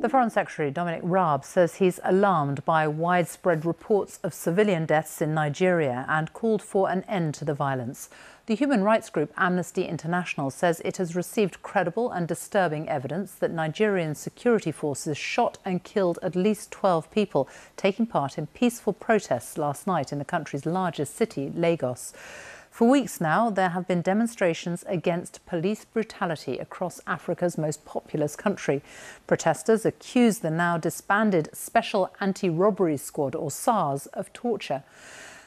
The Foreign Secretary, Dominic Raab, says he's alarmed by widespread reports of civilian deaths in Nigeria and called for an end to the violence. The human rights group Amnesty International says it has received credible and disturbing evidence that Nigerian security forces shot and killed at least 12 people taking part in peaceful protests last night in the country's largest city, Lagos. For weeks now, there have been demonstrations against police brutality across Africa's most populous country. Protesters accuse the now disbanded Special Anti-Robbery Squad, or SARS, of torture.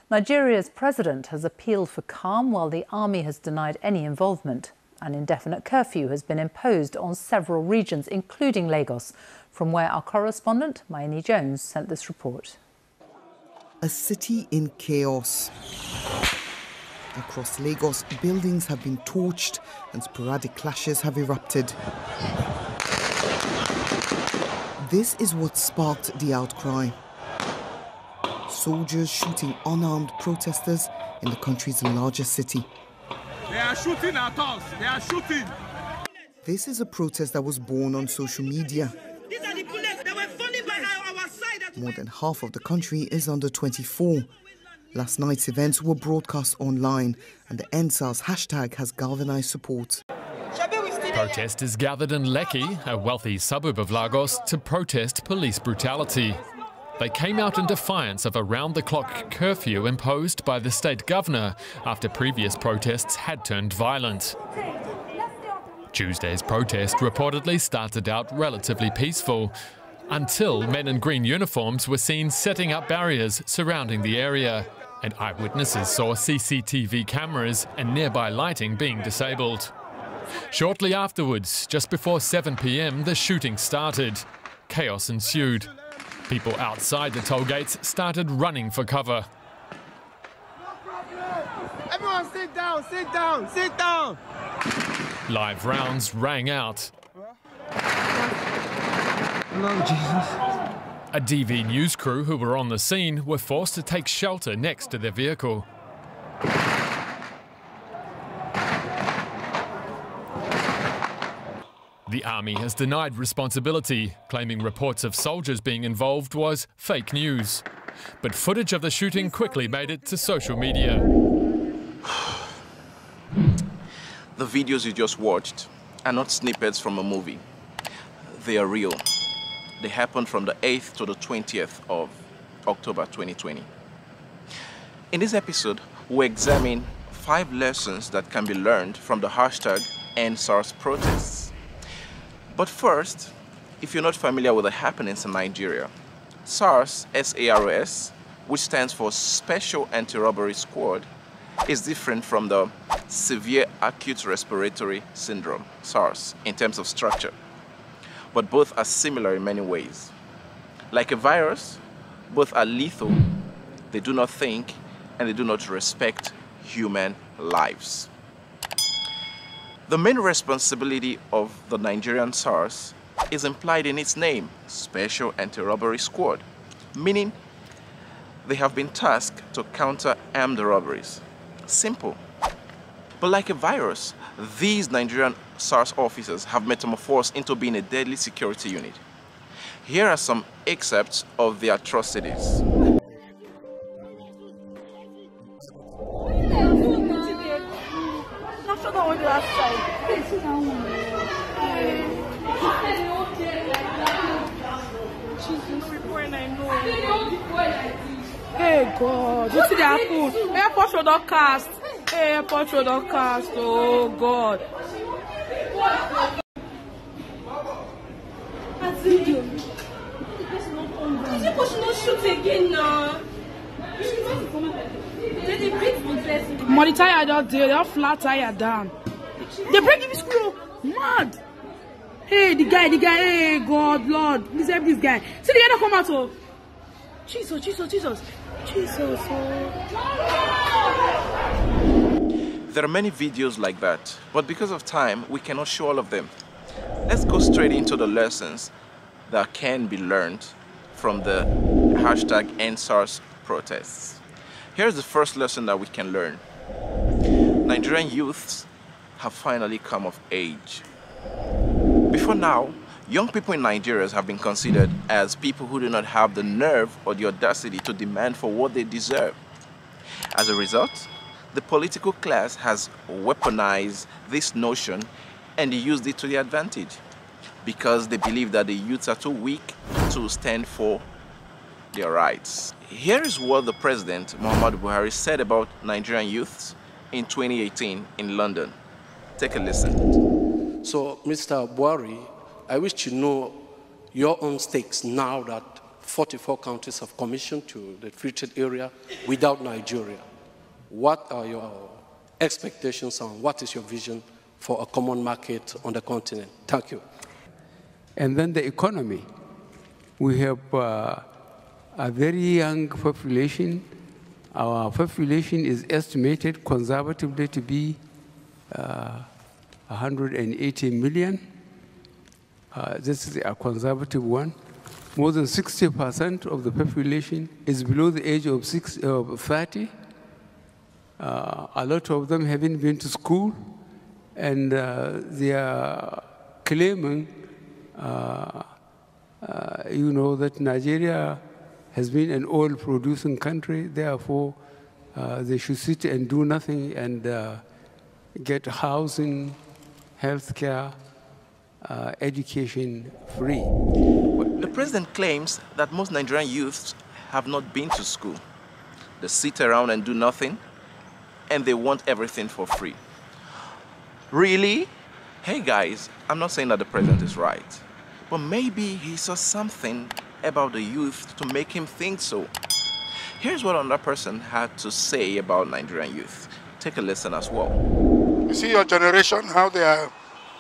Nigeria's president has appealed for calm while the army has denied any involvement. An indefinite curfew has been imposed on several regions, including Lagos, from where our correspondent, Mayeni Jones, sent this report. A city in chaos. Across Lagos, buildings have been torched and sporadic clashes have erupted. This is what sparked the outcry. Soldiers shooting unarmed protesters in the country's largest city. They are shooting at us. They are shooting. This is a protest that was born on social media. These are the bullets that were falling by our side. More than half of the country is under 24. Last night's events were broadcast online, and the EndSARS hashtag has galvanized support. Protesters gathered in Lekki, a wealthy suburb of Lagos, to protest police brutality. They came out in defiance of a round-the-clock curfew imposed by the state governor after previous protests had turned violent. Tuesday's protest reportedly started out relatively peaceful, until men in green uniforms were seen setting up barriers surrounding the area, and eyewitnesses saw CCTV cameras and nearby lighting being disabled. Shortly afterwards, just before 7 p.m, the shooting started. Chaos ensued. People outside the toll gates started running for cover. Everyone sit down, sit down, sit down. Live rounds rang out. Lord Jesus. A DV news crew who were on the scene were forced to take shelter next to their vehicle. The army has denied responsibility, claiming reports of soldiers being involved was fake news. But footage of the shooting quickly made it to social media. The videos you just watched are not snippets from a movie. They are real. They happened from the 8th to the 20th of October 2020. In this episode, we examine 5 lessons that can be learned from the hashtag EndSARS protests. But first, if you're not familiar with the happenings in Nigeria, SARS, S-A-R-S, which stands for Special Anti-Robbery Squad, is different from the Severe Acute Respiratory Syndrome, SARS, in terms of structure. But both are similar in many ways. Like a virus, both are lethal, they do not think, and they do not respect human lives. The main responsibility of the Nigerian SARS is implied in its name, Special Anti-Robbery Squad, meaning they have been tasked to counter armed robberies. Simple. But like a virus, these Nigerian SARS officers have metamorphosed into being a deadly security unit. Here are some excerpts of their atrocities. Hey God, you see that food? Airport should not cast. Airport should not cast. Oh God. Money tire down there, they're flat tire down. They break this screw. Mad. Hey, the guy, hey, God, Lord, please help this guy. See the other come out, oh. Jesus. There are many videos like that, but because of time, we cannot show all of them. Let's go straight into the lessons that can be learned from the hashtag EndSARS protests. Here's the first lesson that we can learn. Nigerian youths have finally come of age. Before now, Young people in Nigeria have been considered as people who do not have the nerve or the audacity to demand for what they deserve. As a result, the political class has weaponized this notion and used it to their advantage because they believe that the youths are too weak to stand for their rights. Here is what the President, Muhammadu Buhari, said about Nigerian youths in 2018 in London. Take a listen. So, Mr. Buhari, I wish to know your own stakes now that 44 countries have commissioned to the free trade area without Nigeria. What are your expectations and what is your vision for a common market on the continent? Thank you. And then the economy. We have a very young population. Our population is estimated conservatively to be 180 million. This is a conservative one. More than 60% of the population is below the age of 30. A lot of them haven't been to school, and they are claiming, that Nigeria has been an oil-producing country. Therefore, they should sit and do nothing and get housing, healthcare, education free. The president claims that most Nigerian youths have not been to school. They sit around and do nothing, and they want everything for free. Really? Hey guys, I'm not saying that the president is right, but maybe he saw something about the youth to make him think so. Here's what another person had to say about Nigerian youth. Take a listen as well. You see your generation, how they are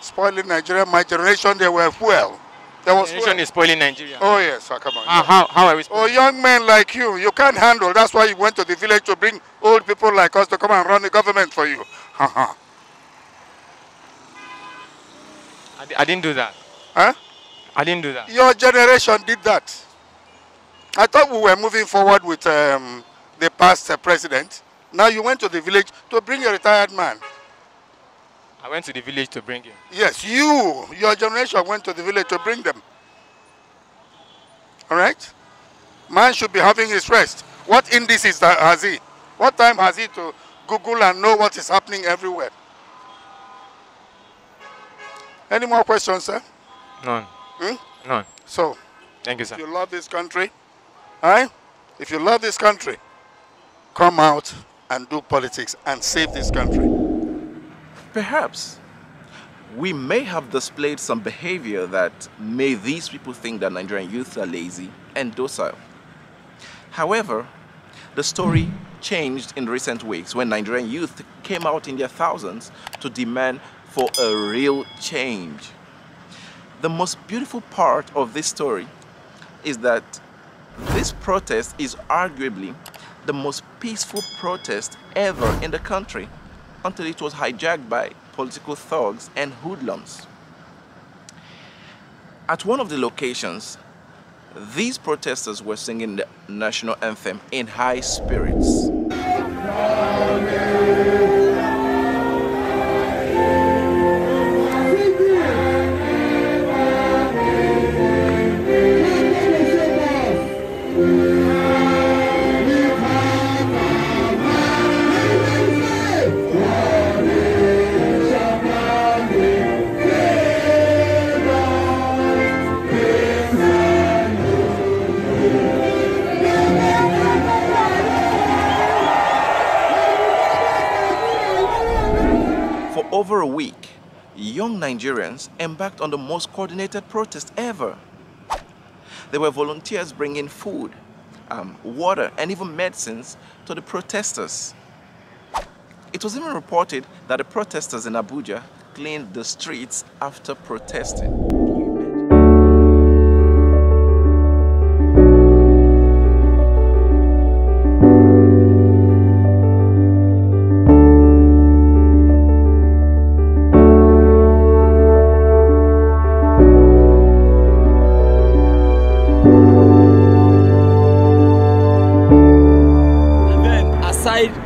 spoiling Nigeria. My generation, they were fuel. There was generation is spoiling Nigeria. Oh yes, come on. How are we spoiling? Oh, young men like you can't handle. That's why you went to the village to bring old people like us to come and run the government for you. I didn't do that. Huh? I didn't do that. Your generation did that. I thought we were moving forward with the past president. Now you went to the village to bring a retired man. I went to the village to bring him. Yes, your generation went to the village to bring them. All right? Man should be having his rest. What indices has he? What time has he to Google and know what is happening everywhere? Any more questions, sir? None. None. So, thank you, sir. If you love this country, if you love this country, come out and do politics and save this country. Perhaps we may have displayed some behavior that made these people think that Nigerian youth are lazy and docile. However, the story changed in recent weeks when Nigerian youth came out in their thousands to demand for a real change. The most beautiful part of this story is that this protest is arguably the most peaceful protest ever in the country until it was hijacked by political thugs and hoodlums. At one of the locations, these protesters were singing the national anthem in high spirits. Over a week, young Nigerians embarked on the most coordinated protest ever. There were volunteers bringing food, water, and even medicines to the protesters. It was even reported that the protesters in Abuja cleaned the streets after protesting.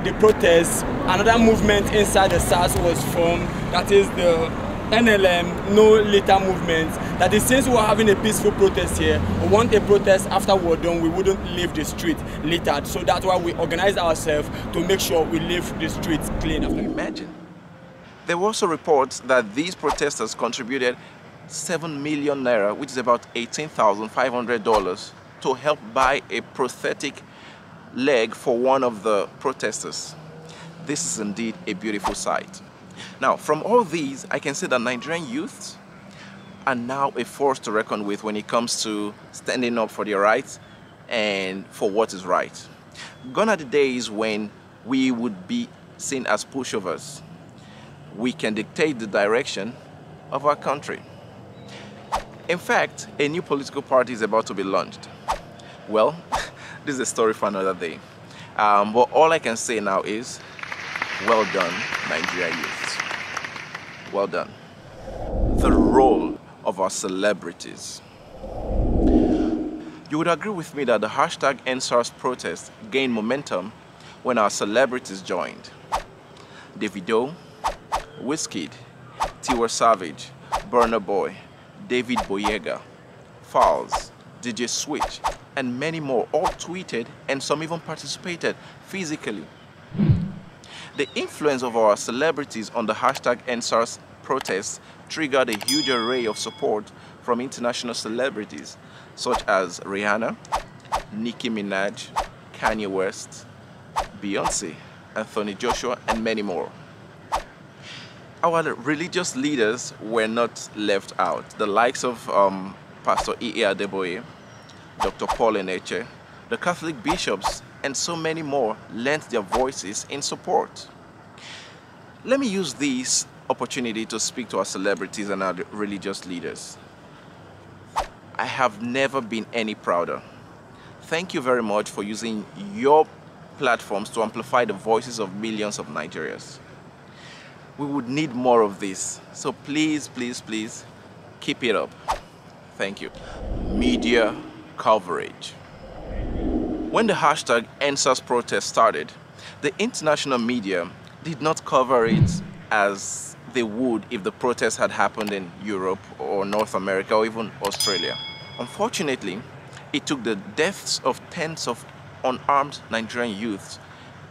The protests, another movement inside the SARS was formed, that is the NLM, no later movements, that is, since we are having a peaceful protest here, we want a protest after we're done, we wouldn't leave the street littered. So that's why we organize ourselves to make sure we leave the streets clean. Imagine. There were also reports that these protesters contributed 7 million naira, which is about $18,500, to help buy a prosthetic leg for one of the protesters. This is indeed a beautiful sight. Now, from all these, I can say that Nigerian youths are now a force to reckon with when it comes to standing up for their rights and for what is right. Gone are the days when we would be seen as pushovers. We can dictate the direction of our country. In fact, a new political party is about to be launched. Well, this is a story for another day. But all I can say now is, well done, Nigerian youths. Well done. The role of our celebrities. You would agree with me that the hashtag #EndSARS protest gained momentum when our celebrities joined. Davido, Wizkid, Tiwa Savage, Burna Boy, David Boyega, Falz, DJ Switch, and many more all tweeted, and some even participated physically. The influence of our celebrities on the hashtag #EndSARS protests triggered a huge array of support from international celebrities such as Rihanna, Nicki Minaj, Kanye West, Beyonce, Anthony Joshua, and many more. Our religious leaders were not left out. The likes of Pastor E.A. Adeboye, Dr. Paul Eneche, the Catholic bishops, and so many more lent their voices in support. Let me use this opportunity to speak to our celebrities and our religious leaders. I have never been any prouder. Thank you very much for using your platforms to amplify the voices of millions of Nigerians. We would need more of this, so please, please, please keep it up. Thank you. Media coverage. When the hashtag #EndSARS protest started, the international media did not cover it as they would if the protest had happened in Europe or North America or even Australia. Unfortunately, it took the deaths of tens of unarmed Nigerian youths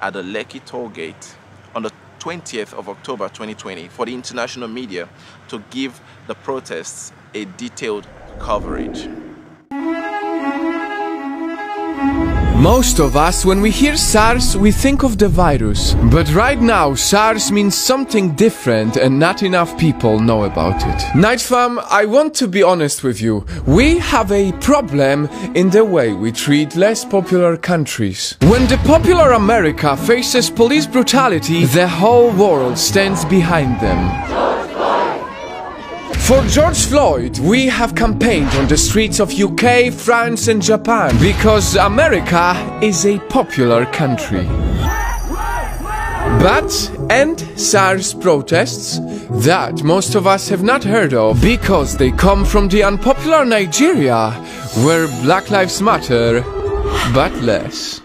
at the Lekki toll gate on the 20th of October 2020 for the international media to give the protests a detailed coverage. Most of us, when we hear SARS, we think of the virus. But right now, SARS means something different and not enough people know about it. Night fam, I want to be honest with you. We have a problem in the way we treat less popular countries. When the popular America faces police brutality, the whole world stands behind them. For George Floyd, we have campaigned on the streets of UK, France and Japan because America is a popular country. But #EndSARS protests that most of us have not heard of because they come from the unpopular Nigeria where Black Lives Matter, but less.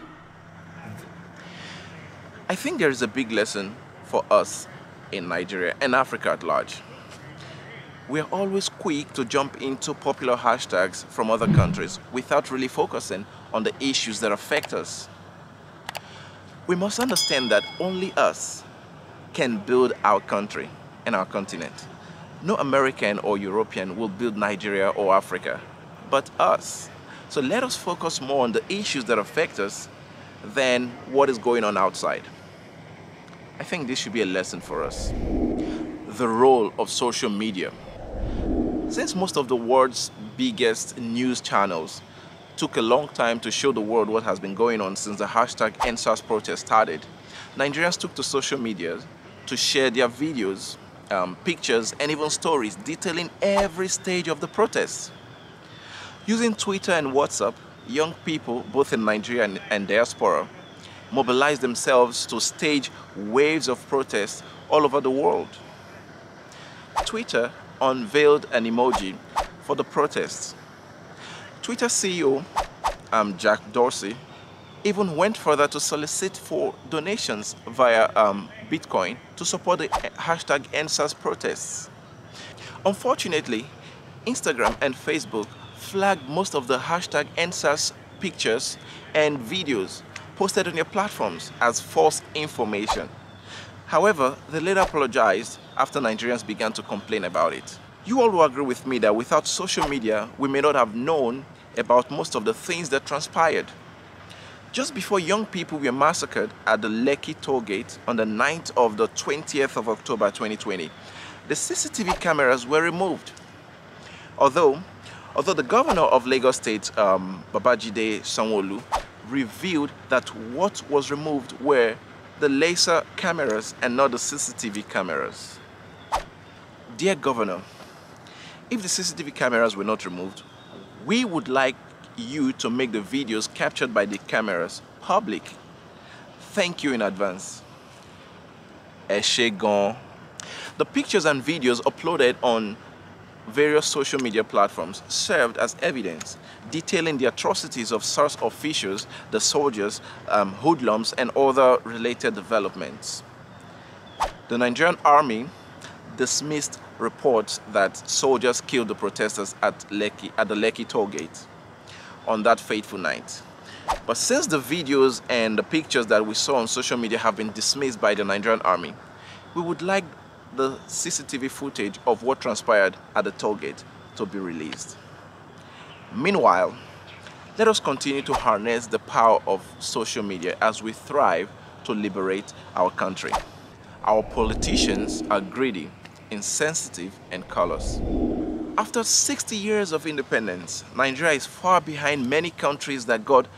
I think there is a big lesson for us in Nigeria and Africa at large. We are always quick to jump into popular hashtags from other countries without really focusing on the issues that affect us. We must understand that only us can build our country and our continent. No American or European will build Nigeria or Africa, but us. So let us focus more on the issues that affect us than what is going on outside. I think this should be a lesson for us. The role of social media. Since most of the world's biggest news channels took a long time to show the world what has been going on since the hashtag #EndSARS protest started, Nigerians took to social media to share their videos, pictures, and even stories detailing every stage of the protests. Using Twitter and WhatsApp, young people, both in Nigeria and diaspora, mobilized themselves to stage waves of protests all over the world. Twitter unveiled an emoji for the protests. Twitter CEO Jack Dorsey even went further to solicit for donations via Bitcoin to support the hashtag #EndSARS protests. Unfortunately, Instagram and Facebook flagged most of the hashtag #EndSARS pictures and videos posted on their platforms as false information. However, they later apologized after Nigerians began to complain about it. You all will agree with me that without social media, we may not have known about most of the things that transpired. Just before young people were massacred at the Lekki toll gate on the 9th of the 20th of October 2020, the CCTV cameras were removed. Although the governor of Lagos State, Babajide Sanwo-Olu, revealed that what was removed were the laser cameras and not the CCTV cameras. Dear Governor, if the CCTV cameras were not removed, we would like you to make the videos captured by the cameras public. Thank you in advance. Eshegon. The pictures and videos uploaded on various social media platforms served as evidence detailing the atrocities of SARS officials, the soldiers, hoodlums, and other related developments. The Nigerian army dismissed reports that soldiers killed the protesters at the Lekki toll gate on that fateful night. But since the videos and the pictures that we saw on social media have been dismissed by the Nigerian army, we would like the CCTV footage of what transpired at the toll gate to be released. Meanwhile, let us continue to harness the power of social media as we strive to liberate our country. Our politicians are greedy, insensitive, and callous. After 60 years of independence, Nigeria is far behind many countries that got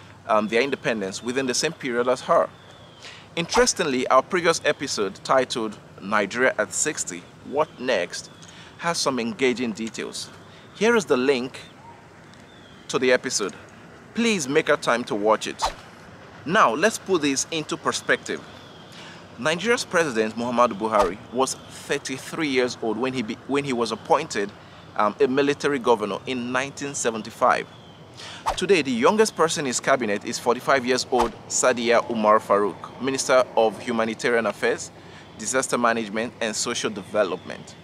their independence within the same period as her. Interestingly, our previous episode titled Nigeria at 60, What Next? Has some engaging details. Here is the link to the episode. Please make a time to watch it. Now, let's put this into perspective. Nigeria's president, Muhammadu Buhari, was 33 years old when he was appointed a military governor in 1975. Today, the youngest person in his cabinet is 45 years old Sadiya Umar Farouk, Minister of Humanitarian Affairs, Disaster Management and Social Development.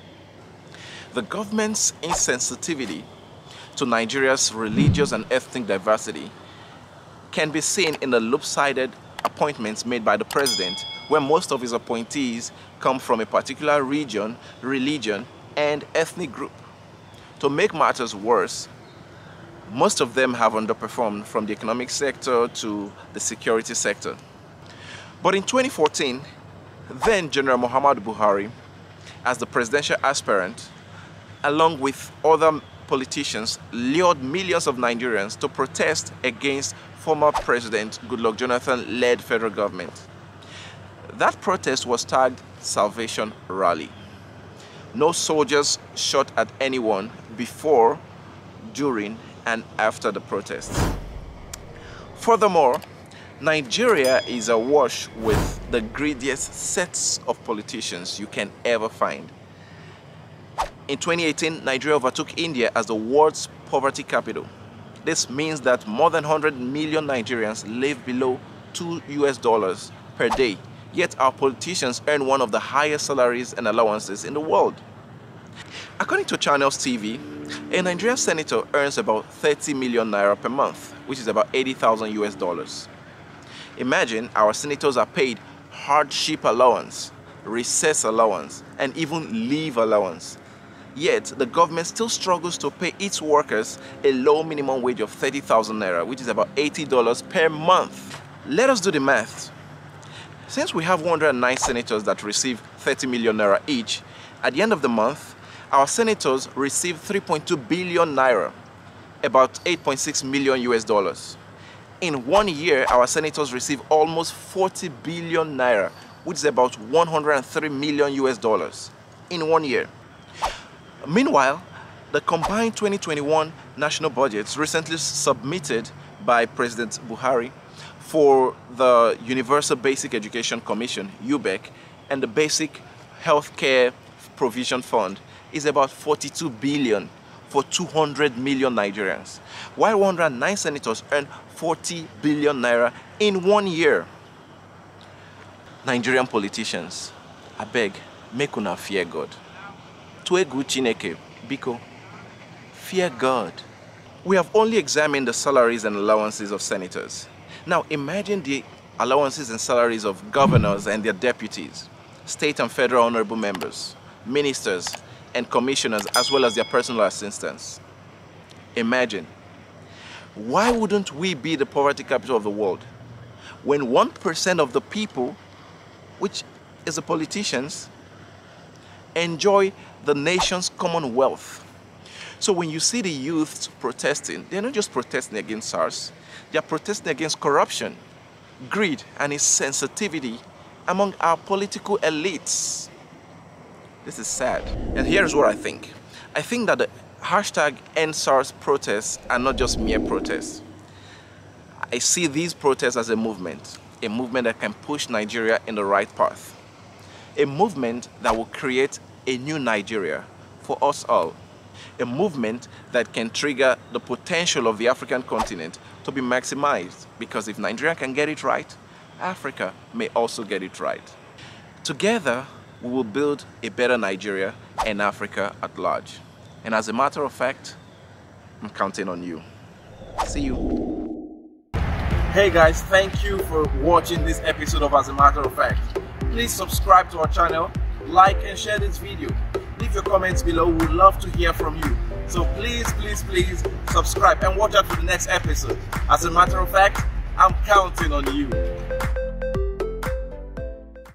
The government's insensitivity to Nigeria's religious and ethnic diversity can be seen in the lopsided appointments made by the president, where most of his appointees come from a particular region, religion, and ethnic group. To make matters worse, most of them have underperformed from the economic sector to the security sector. But in 2014, then General Muhammadu Buhari, as the presidential aspirant, along with other politicians, lured millions of Nigerians to protest against former President Goodluck Jonathan-led federal government. That protest was tagged Salvation Rally. No soldiers shot at anyone before, during, and after the protests. Furthermore, Nigeria is awash with the greediest sets of politicians you can ever find. In 2018, Nigeria overtook India as the world's poverty capital. This means that more than 100 million Nigerians live below $2 per day, yet our politicians earn one of the highest salaries and allowances in the world. According to Channels TV, a Nigerian senator earns about 30 million naira per month, which is about $80,000. Imagine our senators are paid hardship allowance, recess allowance, and even leave allowance. Yet, the government still struggles to pay its workers a low minimum wage of 30,000 naira, which is about $80 per month. Let us do the math. Since we have 109 senators that receive 30 million naira each, at the end of the month, our senators receive 3.2 billion naira, about $8.6 million. In 1 year, our senators receive almost 40 billion naira, which is about $103 million in 1 year. Meanwhile, the combined 2021 national budgets recently submitted by President Buhari for the Universal Basic Education Commission, UBEC, and the Basic Healthcare Provision Fund is about 42 billion for 200 million Nigerians, while 109 senators earn 40 billion naira in 1 year. Nigerian politicians, I beg, make una fear God. To a good Chineke. Biko, fear God. We have only examined the salaries and allowances of senators. Now imagine the allowances and salaries of governors and their deputies, state and federal honorable members, ministers and commissioners, as well as their personal assistants. Imagine. Why wouldn't we be the poverty capital of the world when 1% of the people, which is the politicians, enjoy the nation's common wealth? So when you see the youths protesting, they're not just protesting against SARS, they're protesting against corruption, greed, and insensitivity among our political elites. This is sad. And here's what I think. I think that the hashtag #EndSARS protests are not just mere protests. I see these protests as a movement that can push Nigeria in the right path. A movement that will create a new Nigeria for us all. A movement that can trigger the potential of the African continent to be maximized, because if Nigeria can get it right, Africa may also get it right. Together, we will build a better Nigeria and Africa at large. And as a matter of fact, I'm counting on you. See you. Hey guys, thank you for watching this episode of As a Matter of Fact. Please subscribe to our channel, like and share this video. Leave your comments below, we'd love to hear from you. So please subscribe and watch out for the next episode. As a matter of fact, I'm counting on you.